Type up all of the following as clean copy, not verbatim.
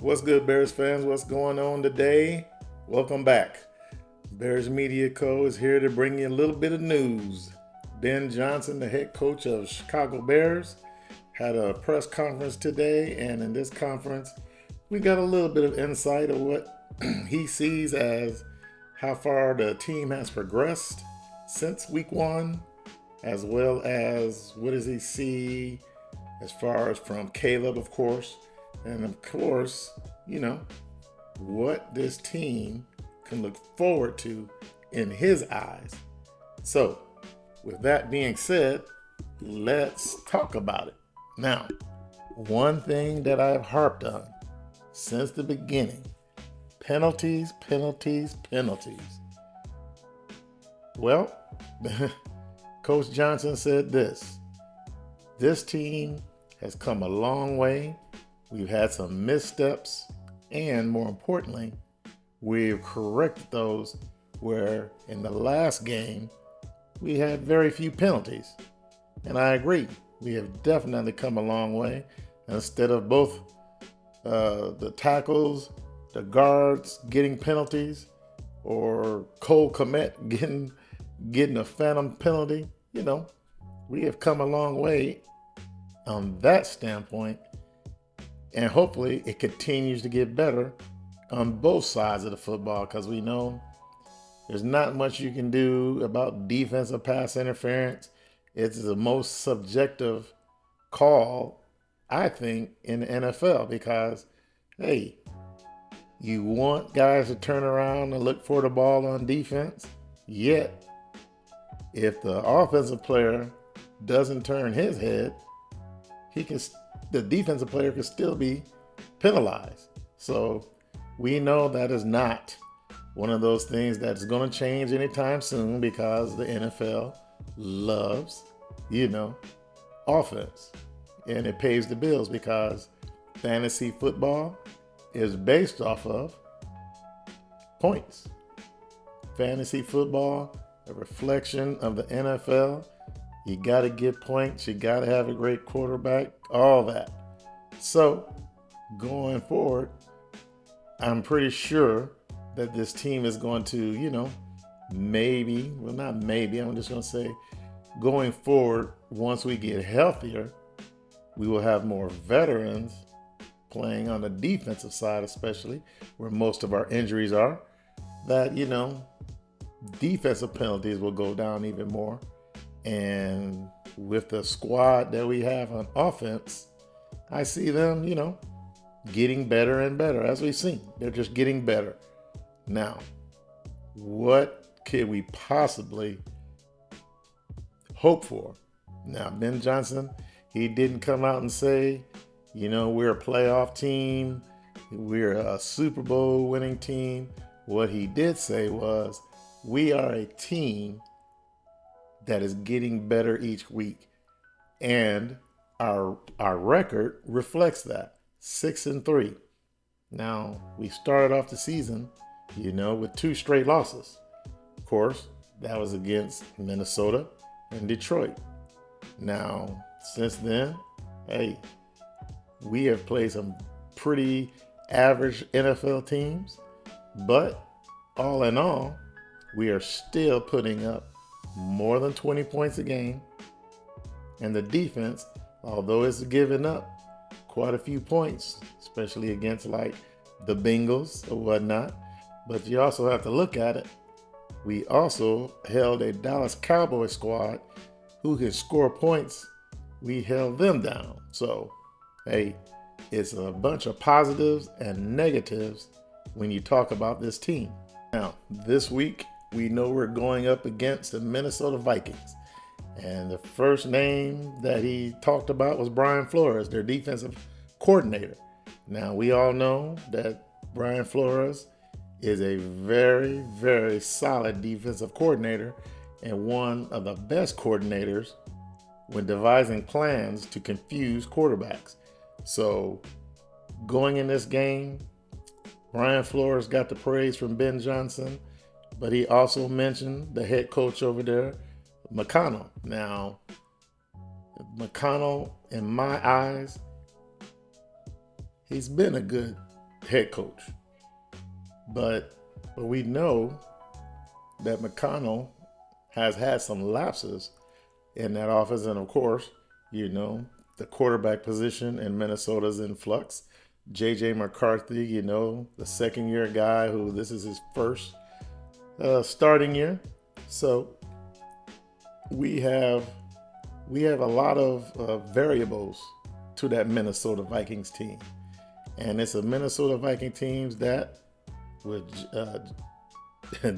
What's good, Bears fans? What's going on today? Welcome back. Bears Media Co. is here to bring you a little bit of news. Ben Johnson, the head coach of Chicago Bears, had a press conference today, and in this conference, we got a little bit of insight of what he sees as how far the team has progressed since week one, as well as what does he see as far as from Caleb, of course, and of course, what this team can look forward to in his eyes. So, with that being said, let's talk about it. Now, one thing that I've harped on since the beginning: penalties, penalties, penalties. Well, Coach Johnson said this team has come a long way. We've had some missteps, and more importantly, we've corrected those where in the last game we had very few penalties. And I agree, we have definitely come a long way. Instead of both the tackles, the guards getting penalties, or Cole Kmet getting a phantom penalty, we have come a long way on that standpoint. And hopefully it continues to get better on both sides of the football, because we know there's not much you can do about defensive pass interference. It's the most subjective call, I think, in the NFL, because, hey, you want guys to turn around and look for the ball on defense, yet if the offensive player doesn't turn his head, the defensive player could still be penalized. So we know that is not one of those things that's going to change anytime soon, because the NFL loves, offense. And it pays the bills, because fantasy football is based off of points. Fantasy football, a reflection of the NFL. You got to get points. You got to have a great quarterback, all that. So going forward, I'm pretty sure that this team is going to, not maybe, I'm just going to say, going forward, once we get healthier, we will have more veterans playing on the defensive side, especially where most of our injuries are, that, defensive penalties will go down even more. And with the squad that we have on offense, I see them, getting better and better. As we've seen, they're just getting better. Now, what could we possibly hope for? Now, Ben Johnson, he didn't come out and say, we're a playoff team, we're a Super Bowl winning team. What he did say was, we are a team that is getting better each week. And our record reflects that, 6-3. Now, we started off the season, with 2 straight losses. Of course, that was against Minnesota and Detroit. Now, since then, hey, we have played some pretty average NFL teams, but all in all, we are still putting up more than 20 points a game. And the defense, although it's giving up quite a few points, especially against like the Bengals or whatnot, but you also have to look at it. We also held a Dallas Cowboys squad who can score points. We held them down. So, hey, it's a bunch of positives and negatives when you talk about this team. Now, this week, we know we're going up against the Minnesota Vikings. And the first name that he talked about was Brian Flores, their defensive coordinator. Now, we all know that Brian Flores is a very, very solid defensive coordinator and one of the best coordinators when devising plans to confuse quarterbacks. So, going in this game, Brian Flores got the praise from Ben Johnson, but he also mentioned the head coach over there, McConnell. Now, McConnell, in my eyes, he's been a good head coach. But we know that McConnell has had some lapses in that offense. And of course, the quarterback position in Minnesota's in flux. J.J. McCarthy, the second-year guy who this is his first starting year. So we have a lot of variables to that Minnesota Vikings team. And it's a Minnesota Viking teams that with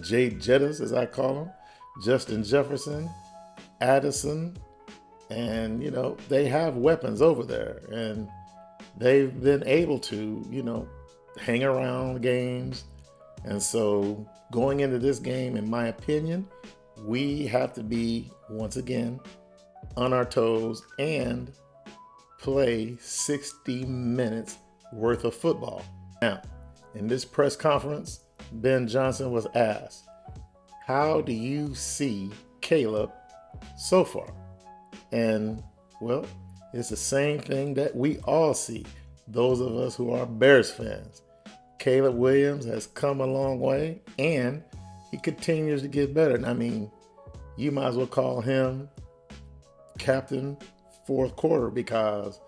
Jay Jettas, as I call him, Justin Jefferson, Addison, and, they have weapons over there. And they've been able to, hang around games. And so going into this game, in my opinion, we have to be, once again, on our toes and play 60 minutes worth of football. Now, in this press conference, Ben Johnson was asked, how do you see Caleb so far? And, well, it's the same thing that we all see, those of us who are Bears fans. Caleb Williams has come a long way, and he continues to get better. And I mean, you might as well call him captain fourth quarter, because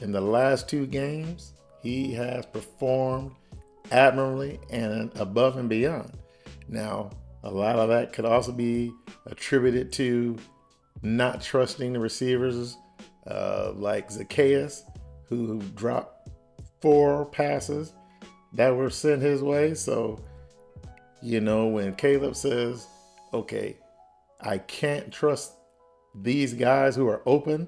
in the last two games, he has performed admirably and above and beyond. Now, a lot of that could also be attributed to not trusting the receivers like Zacchaeus, who dropped 4 passes that were sent his way. So, when Caleb says, okay, I can't trust these guys who are open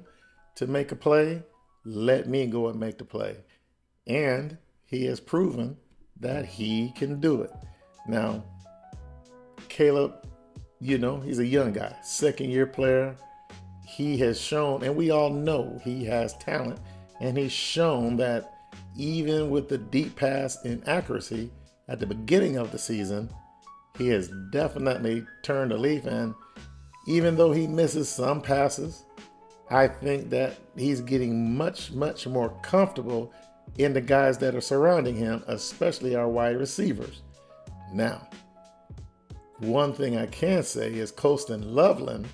to make a play, let me go and make the play. And he has proven that he can do it. Now, Caleb, he's a young guy, second-year player. He has shown, and we all know he has talent, and he's shown that even with the deep pass inaccuracy at the beginning of the season, he has definitely turned a leaf. And even though he misses some passes, I think that he's getting much, much more comfortable in the guys that are surrounding him, especially our wide receivers. Now, one thing I can say is Colston Loveland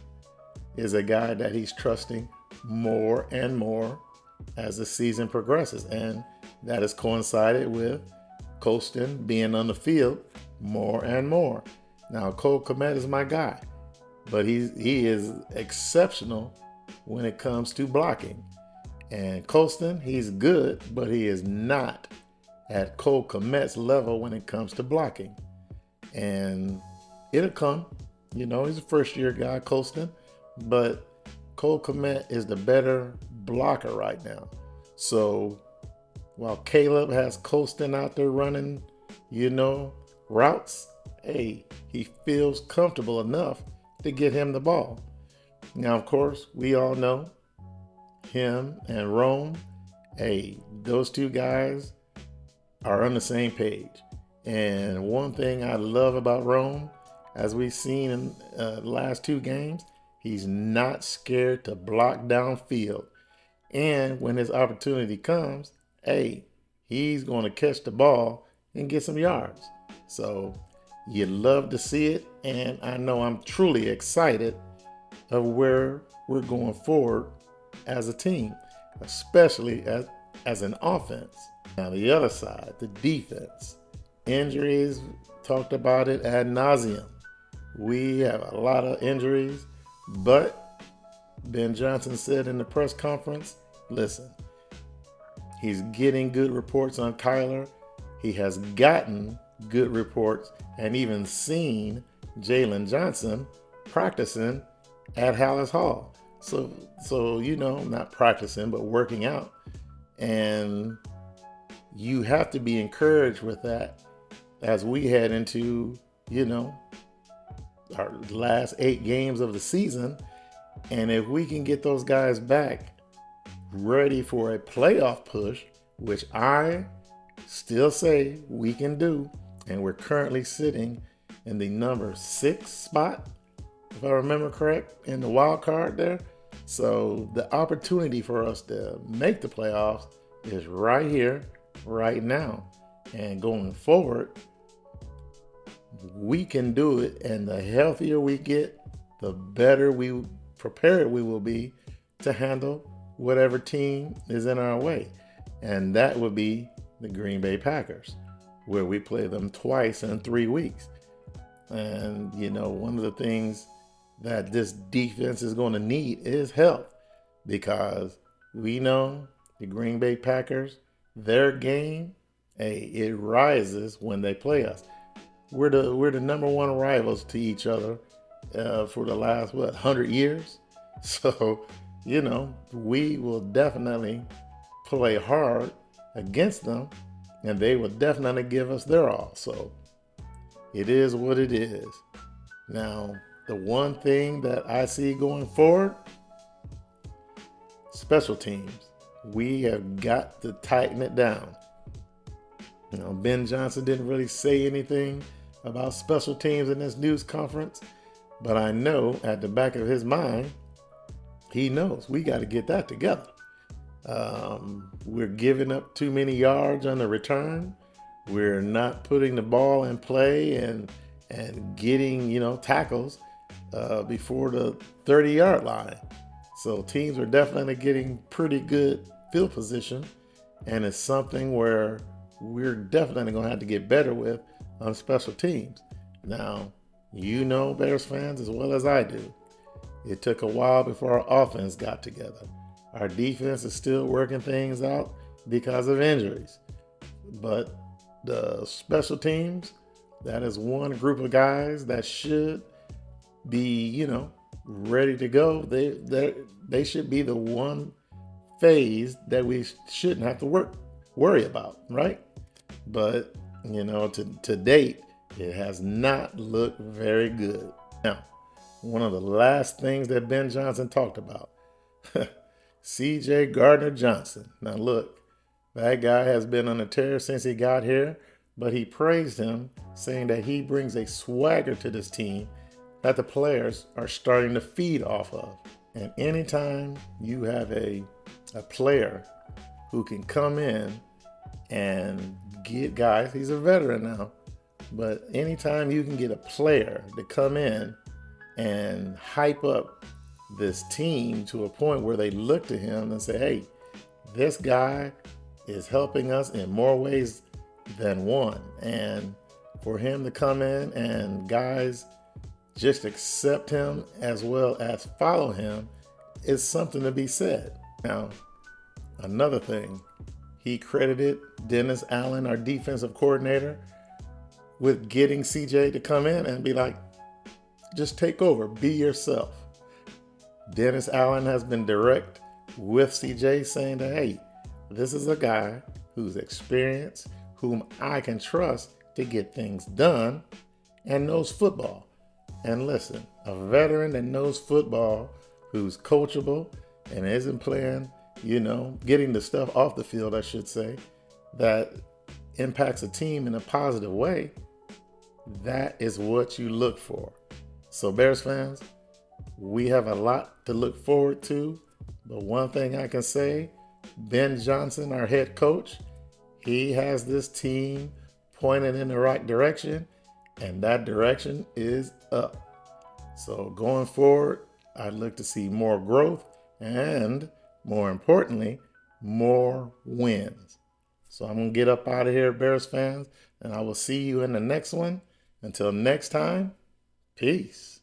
is a guy that he's trusting more and more as the season progresses. And that has coincided with Colston being on the field more and more. Now, Cole Kmet is my guy, but he is exceptional when it comes to blocking. And Colston, he's good, but he is not at Cole Kmet's level when it comes to blocking. And it'll come. He's a first-year guy, Colston, but Cole Kmet is the better blocker right now. So while Caleb has Colston out there running, routes, hey, he feels comfortable enough to get him the ball. Now, of course, we all know him and Rome, hey, those two guys are on the same page. And one thing I love about Rome, as we've seen in the last 2 games, he's not scared to block downfield. And when his opportunity comes, hey, he's going to catch the ball and get some yards. So you love to see it. And I know I'm truly excited of where we're going forward as a team, especially as an offense. Now, the other side, the defense. Injuries, talked about it ad nauseum. We have a lot of injuries, but Ben Johnson said in the press conference, listen, he's getting good reports on Kyler. He has gotten good reports and even seen Jalen Johnson practicing at Hallis Hall. So not practicing, but working out. And you have to be encouraged with that as we head into, our last 8 games of the season. And if we can get those guys back ready for a playoff push, which I still say we can do, and we're currently sitting in the number 6 spot, if I remember correct, in the wild card there. So the opportunity for us to make the playoffs is right here, right now. And going forward, we can do it. And the healthier we get, the better prepared we will be to handle whatever team is in our way. And that would be the Green Bay Packers, where we play them twice in 3 weeks. And, one of the things that this defense is going to need is health, because we know the Green Bay Packers, their game, it rises when they play us. We're the number one rivals to each other for the last 100 years. So, we will definitely play hard against them, and they will definitely give us their all. So it is what it is. Now, the one thing that I see going forward, special teams. We have got to tighten it down. Ben Johnson didn't really say anything about special teams in this news conference, but I know at the back of his mind, he knows we got to get that together. We're giving up too many yards on the return. We're not putting the ball in play and getting, tackles before the 30-yard line. So teams are definitely getting pretty good field position, and it's something where we're definitely going to have to get better with on special teams. Now, Bears fans as well as I do, it took a while before our offense got together. Our defense is still working things out because of injuries. But the special teams, that is one group of guys that should be, ready to go. They should be the one phase that we shouldn't have to worry about, right? But, to date, it has not looked very good. Now, one of the last things that Ben Johnson talked about, C.J. Gardner-Johnson. Now look, that guy has been on a tear since he got here, but he praised him, saying that he brings a swagger to this team that the players are starting to feed off of. And anytime you have a player who can come in and get guys, he's a veteran now, but anytime you can get a player to come in and hype up this team to a point where they look to him and say, hey, this guy is helping us in more ways than one. And for him to come in and guys just accept him as well as follow him is something to be said. Now, another thing, he credited Dennis Allen, our defensive coordinator, with getting CJ to come in and be like, just take over, be yourself. Dennis Allen has been direct with CJ, saying that, hey, this is a guy who's experienced, whom I can trust to get things done and knows football. And listen, a veteran that knows football, who's coachable and isn't playing, getting the stuff off the field, I should say, that impacts a team in a positive way, that is what you look for. So Bears fans, we have a lot to look forward to, but one thing I can say, Ben Johnson, our head coach, he has this team pointed in the right direction, and that direction is up. So going forward, I'd look to see more growth and, more importantly, more wins. So I'm going to get up out of here, Bears fans, and I will see you in the next one. Until next time, peace.